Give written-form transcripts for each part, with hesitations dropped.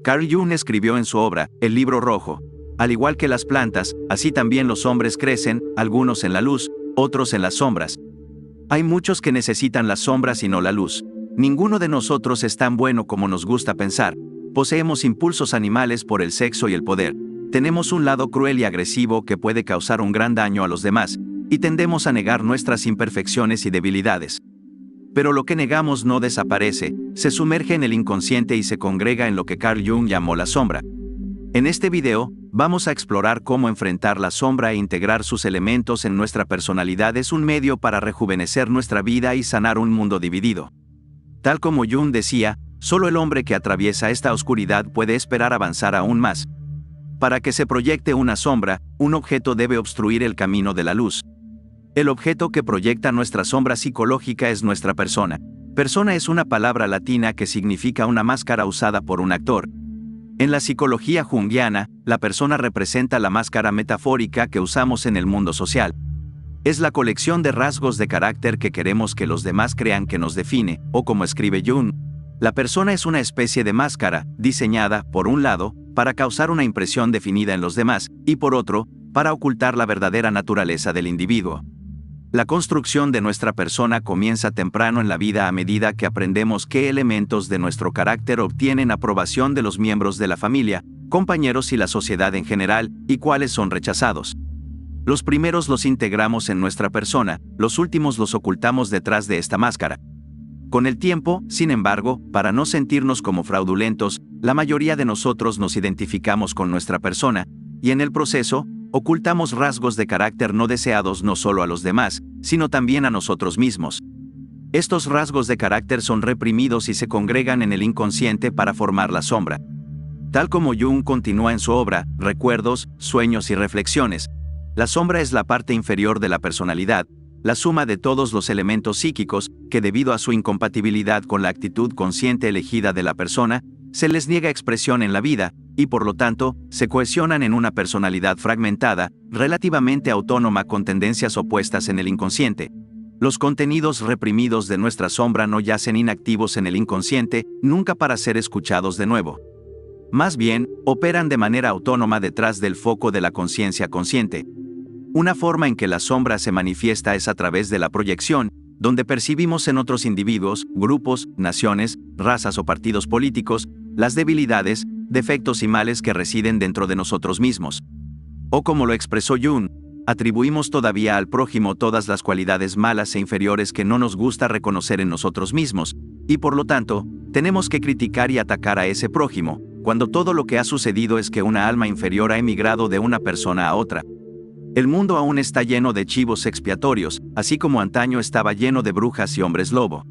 Carl Jung escribió en su obra, El Libro Rojo: al igual que las plantas, así también los hombres crecen, algunos en la luz, otros en las sombras. Hay muchos que necesitan las sombras y no la luz. Ninguno de nosotros es tan bueno como nos gusta pensar. Poseemos impulsos animales por el sexo y el poder. Tenemos un lado cruel y agresivo que puede causar un gran daño a los demás, y tendemos a negar nuestras imperfecciones y debilidades. Pero lo que negamos no desaparece, se sumerge en el inconsciente y se congrega en lo que Carl Jung llamó la sombra. En este video, vamos a explorar cómo enfrentar la sombra e integrar sus elementos en nuestra personalidad es un medio para rejuvenecer nuestra vida y sanar un mundo dividido. Tal como Jung decía, solo el hombre que atraviesa esta oscuridad puede esperar avanzar aún más. Para que se proyecte una sombra, un objeto debe obstruir el camino de la luz. El objeto que proyecta nuestra sombra psicológica es nuestra persona. Persona es una palabra latina que significa una máscara usada por un actor. En la psicología junguiana, la persona representa la máscara metafórica que usamos en el mundo social. Es la colección de rasgos de carácter que queremos que los demás crean que nos define, o como escribe Jung, la persona es una especie de máscara, diseñada, por un lado, para causar una impresión definida en los demás, y por otro, para ocultar la verdadera naturaleza del individuo. La construcción de nuestra persona comienza temprano en la vida a medida que aprendemos qué elementos de nuestro carácter obtienen aprobación de los miembros de la familia, compañeros y la sociedad en general, y cuáles son rechazados. Los primeros los integramos en nuestra persona, los últimos los ocultamos detrás de esta máscara. Con el tiempo, sin embargo, para no sentirnos como fraudulentos, la mayoría de nosotros nos identificamos con nuestra persona, y en el proceso, ocultamos rasgos de carácter no deseados no solo a los demás, sino también a nosotros mismos. Estos rasgos de carácter son reprimidos y se congregan en el inconsciente para formar la sombra. Tal como Jung continúa en su obra, Recuerdos, Sueños y Reflexiones, la sombra es la parte inferior de la personalidad, la suma de todos los elementos psíquicos, que debido a su incompatibilidad con la actitud consciente elegida de la persona, se les niega expresión en la vida, y por lo tanto, se cohesionan en una personalidad fragmentada, relativamente autónoma con tendencias opuestas en el inconsciente. Los contenidos reprimidos de nuestra sombra no yacen inactivos en el inconsciente, nunca para ser escuchados de nuevo. Más bien, operan de manera autónoma detrás del foco de la conciencia consciente. Una forma en que la sombra se manifiesta es a través de la proyección, donde percibimos en otros individuos, grupos, naciones, razas o partidos políticos, las debilidades, defectos y males que residen dentro de nosotros mismos. O como lo expresó Jung, atribuimos todavía al prójimo todas las cualidades malas e inferiores que no nos gusta reconocer en nosotros mismos, y por lo tanto, tenemos que criticar y atacar a ese prójimo, cuando todo lo que ha sucedido es que una alma inferior ha emigrado de una persona a otra. El mundo aún está lleno de chivos expiatorios, así como antaño estaba lleno de brujas y hombres lobo.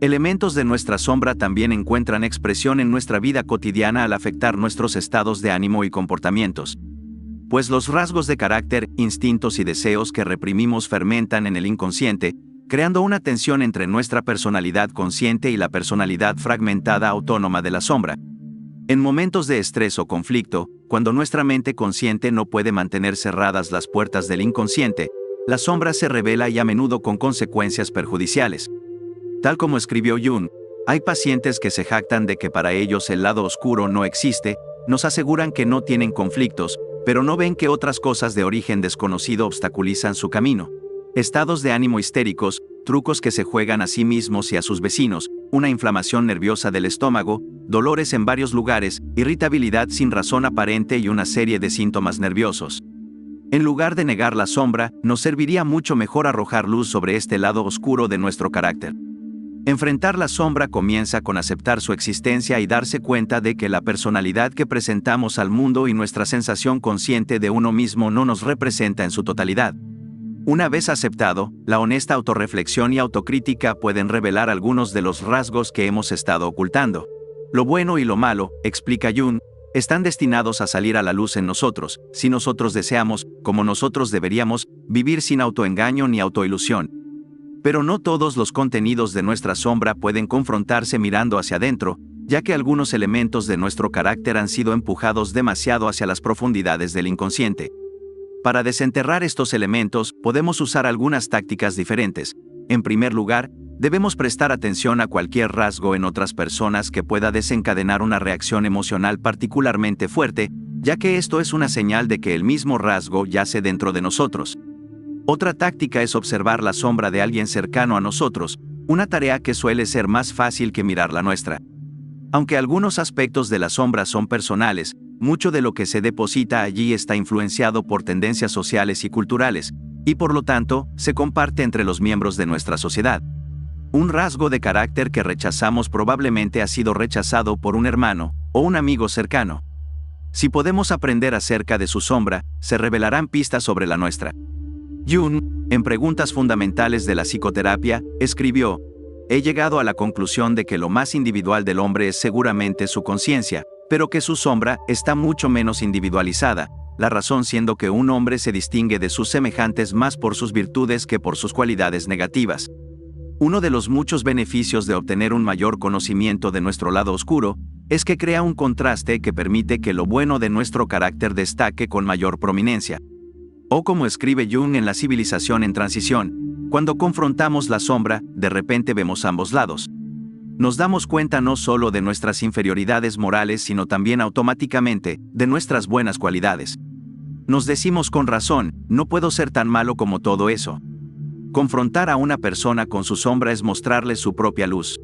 Elementos de nuestra sombra también encuentran expresión en nuestra vida cotidiana al afectar nuestros estados de ánimo y comportamientos. Pues los rasgos de carácter, instintos y deseos que reprimimos fermentan en el inconsciente, creando una tensión entre nuestra personalidad consciente y la personalidad fragmentada autónoma de la sombra. En momentos de estrés o conflicto, cuando nuestra mente consciente no puede mantener cerradas las puertas del inconsciente, la sombra se revela y a menudo con consecuencias perjudiciales. Tal como escribió Jung, hay pacientes que se jactan de que para ellos el lado oscuro no existe, nos aseguran que no tienen conflictos, pero no ven que otras cosas de origen desconocido obstaculizan su camino. Estados de ánimo histéricos, trucos que se juegan a sí mismos y a sus vecinos, una inflamación nerviosa del estómago, dolores en varios lugares, irritabilidad sin razón aparente y una serie de síntomas nerviosos. En lugar de negar la sombra, nos serviría mucho mejor arrojar luz sobre este lado oscuro de nuestro carácter. Enfrentar la sombra comienza con aceptar su existencia y darse cuenta de que la personalidad que presentamos al mundo y nuestra sensación consciente de uno mismo no nos representa en su totalidad. Una vez aceptado, la honesta autorreflexión y autocrítica pueden revelar algunos de los rasgos que hemos estado ocultando. Lo bueno y lo malo, explica Jung, están destinados a salir a la luz en nosotros, si nosotros deseamos, como nosotros deberíamos, vivir sin autoengaño ni autoilusión. Pero no todos los contenidos de nuestra sombra pueden confrontarse mirando hacia adentro, ya que algunos elementos de nuestro carácter han sido empujados demasiado hacia las profundidades del inconsciente. Para desenterrar estos elementos, podemos usar algunas tácticas diferentes. En primer lugar, Debemos prestar atención a cualquier rasgo en otras personas que pueda desencadenar una reacción emocional particularmente fuerte, ya que esto es una señal de que el mismo rasgo yace dentro de nosotros. Otra táctica es observar la sombra de alguien cercano a nosotros, una tarea que suele ser más fácil que mirar la nuestra. Aunque algunos aspectos de la sombra son personales, mucho de lo que se deposita allí está influenciado por tendencias sociales y culturales, y por lo tanto, se comparte entre los miembros de nuestra sociedad. Un rasgo de carácter que rechazamos probablemente ha sido rechazado por un hermano o un amigo cercano. Si podemos aprender acerca de su sombra, se revelarán pistas sobre la nuestra. Jung, en Preguntas Fundamentales de la Psicoterapia, escribió: he llegado a la conclusión de que lo más individual del hombre es seguramente su conciencia, pero que su sombra está mucho menos individualizada, la razón siendo que un hombre se distingue de sus semejantes más por sus virtudes que por sus cualidades negativas. Uno de los muchos beneficios de obtener un mayor conocimiento de nuestro lado oscuro es que crea un contraste que permite que lo bueno de nuestro carácter destaque con mayor prominencia. O como escribe Jung en La civilización en transición, cuando confrontamos la sombra, de repente vemos ambos lados. Nos damos cuenta no solo de nuestras inferioridades morales, sino también automáticamente de nuestras buenas cualidades. Nos decimos con razón, no puedo ser tan malo como todo eso. Confrontar a una persona con su sombra es mostrarle su propia luz.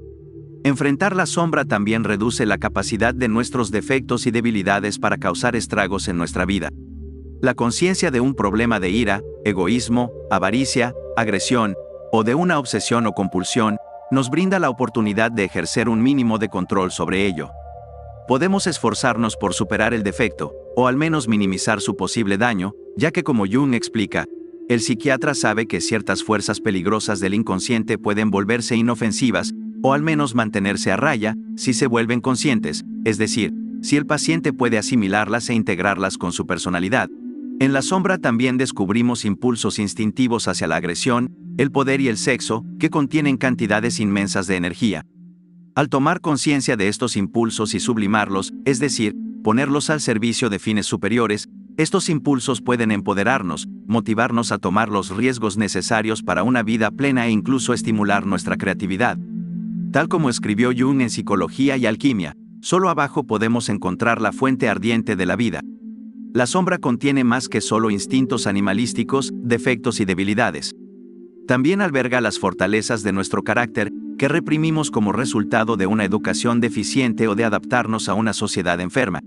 Enfrentar la sombra también reduce la capacidad de nuestros defectos y debilidades para causar estragos en nuestra vida. La conciencia de un problema de ira, egoísmo, avaricia, agresión, o de una obsesión o compulsión, nos brinda la oportunidad de ejercer un mínimo de control sobre ello. Podemos esforzarnos por superar el defecto, o al menos minimizar su posible daño, ya que como Jung explica, el psiquiatra sabe que ciertas fuerzas peligrosas del inconsciente pueden volverse inofensivas, o al menos mantenerse a raya, si se vuelven conscientes, es decir, si el paciente puede asimilarlas e integrarlas con su personalidad. En la sombra también descubrimos impulsos instintivos hacia la agresión, el poder y el sexo, que contienen cantidades inmensas de energía. Al tomar conciencia de estos impulsos y sublimarlos, es decir, ponerlos al servicio de fines superiores, estos impulsos pueden empoderarnos, motivarnos a tomar los riesgos necesarios para una vida plena e incluso estimular nuestra creatividad. Tal como escribió Jung en Psicología y Alquimia, solo abajo podemos encontrar la fuente ardiente de la vida. La sombra contiene más que solo instintos animalísticos, defectos y debilidades. También alberga las fortalezas de nuestro carácter, que reprimimos como resultado de una educación deficiente o de adaptarnos a una sociedad enferma.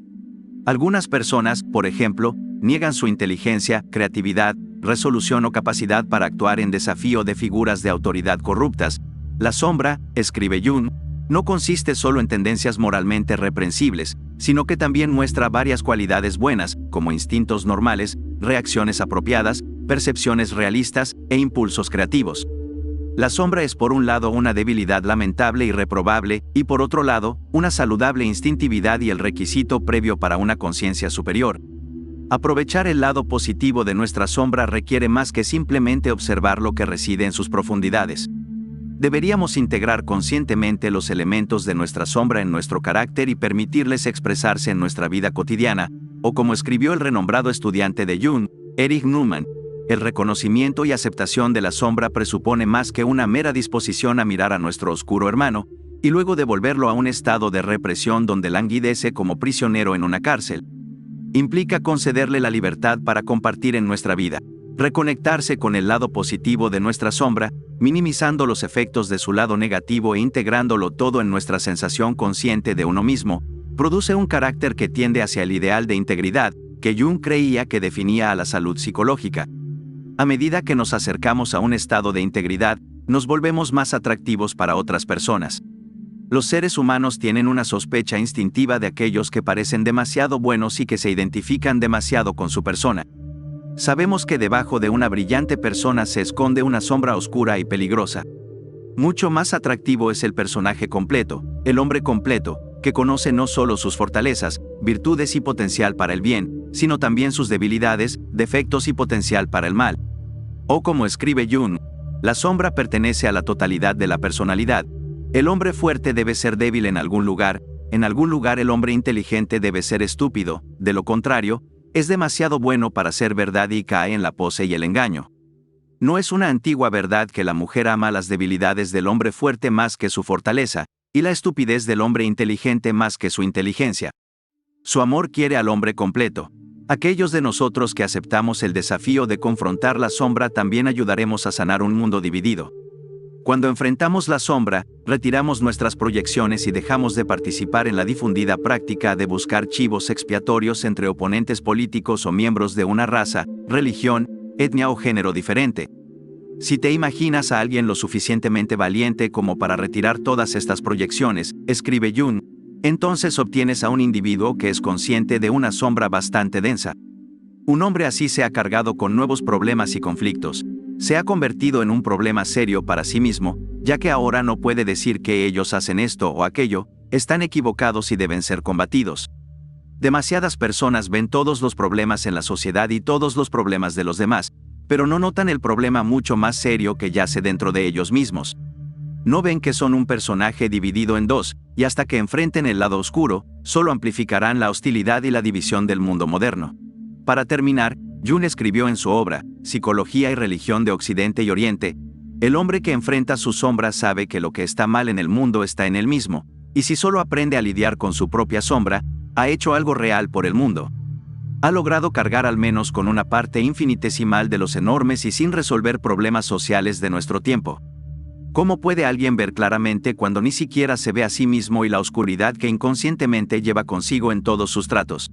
Algunas personas, por ejemplo, niegan su inteligencia, creatividad, resolución o capacidad para actuar en desafío de figuras de autoridad corruptas. La sombra, escribe Jung, no consiste solo en tendencias moralmente reprensibles, sino que también muestra varias cualidades buenas, como instintos normales, reacciones apropiadas, percepciones realistas e impulsos creativos. La sombra es por un lado una debilidad lamentable y reprobable, y por otro lado, una saludable instintividad y el requisito previo para una conciencia superior. Aprovechar el lado positivo de nuestra sombra requiere más que simplemente observar lo que reside en sus profundidades. Deberíamos integrar conscientemente los elementos de nuestra sombra en nuestro carácter y permitirles expresarse en nuestra vida cotidiana, o como escribió el renombrado estudiante de Jung, Erich Neumann, el reconocimiento y aceptación de la sombra presupone más que una mera disposición a mirar a nuestro oscuro hermano, y luego devolverlo a un estado de represión donde languidece como prisionero en una cárcel. Implica concederle la libertad para compartir en nuestra vida, reconectarse con el lado positivo de nuestra sombra, minimizando los efectos de su lado negativo e integrándolo todo en nuestra sensación consciente de uno mismo, produce un carácter que tiende hacia el ideal de integridad, que Jung creía que definía a la salud psicológica. A medida que nos acercamos a un estado de integridad, nos volvemos más atractivos para otras personas. Los seres humanos tienen una sospecha instintiva de aquellos que parecen demasiado buenos y que se identifican demasiado con su persona. Sabemos que debajo de una brillante persona se esconde una sombra oscura y peligrosa. Mucho más atractivo es el personaje completo, el hombre completo, que conoce no solo sus fortalezas, virtudes y potencial para el bien, sino también sus debilidades, defectos y potencial para el mal. O como escribe Jung, la sombra pertenece a la totalidad de la personalidad. El hombre fuerte debe ser débil en algún lugar el hombre inteligente debe ser estúpido, de lo contrario, es demasiado bueno para ser verdad y cae en la pose y el engaño. No es una antigua verdad que la mujer ama las debilidades del hombre fuerte más que su fortaleza, y la estupidez del hombre inteligente más que su inteligencia. Su amor quiere al hombre completo. Aquellos de nosotros que aceptamos el desafío de confrontar la sombra también ayudaremos a sanar un mundo dividido. Cuando enfrentamos la sombra, retiramos nuestras proyecciones y dejamos de participar en la difundida práctica de buscar chivos expiatorios entre oponentes políticos o miembros de una raza, religión, etnia o género diferente. Si te imaginas a alguien lo suficientemente valiente como para retirar todas estas proyecciones, escribe Jung, entonces obtienes a un individuo que es consciente de una sombra bastante densa. Un hombre así se ha cargado con nuevos problemas y conflictos. Se ha convertido en un problema serio para sí mismo, ya que ahora no puede decir que ellos hacen esto o aquello, están equivocados y deben ser combatidos. Demasiadas personas ven todos los problemas en la sociedad y todos los problemas de los demás, pero no notan el problema mucho más serio que yace dentro de ellos mismos. No ven que son un personaje dividido en dos, y hasta que enfrenten el lado oscuro, solo amplificarán la hostilidad y la división del mundo moderno. Para terminar, Jung escribió en su obra, Psicología y Religión de Occidente y Oriente, el hombre que enfrenta su sombra sabe que lo que está mal en el mundo está en él mismo, y si solo aprende a lidiar con su propia sombra, ha hecho algo real por el mundo. Ha logrado cargar al menos con una parte infinitesimal de los enormes y sin resolver problemas sociales de nuestro tiempo. ¿Cómo puede alguien ver claramente cuando ni siquiera se ve a sí mismo y la oscuridad que inconscientemente lleva consigo en todos sus tratos?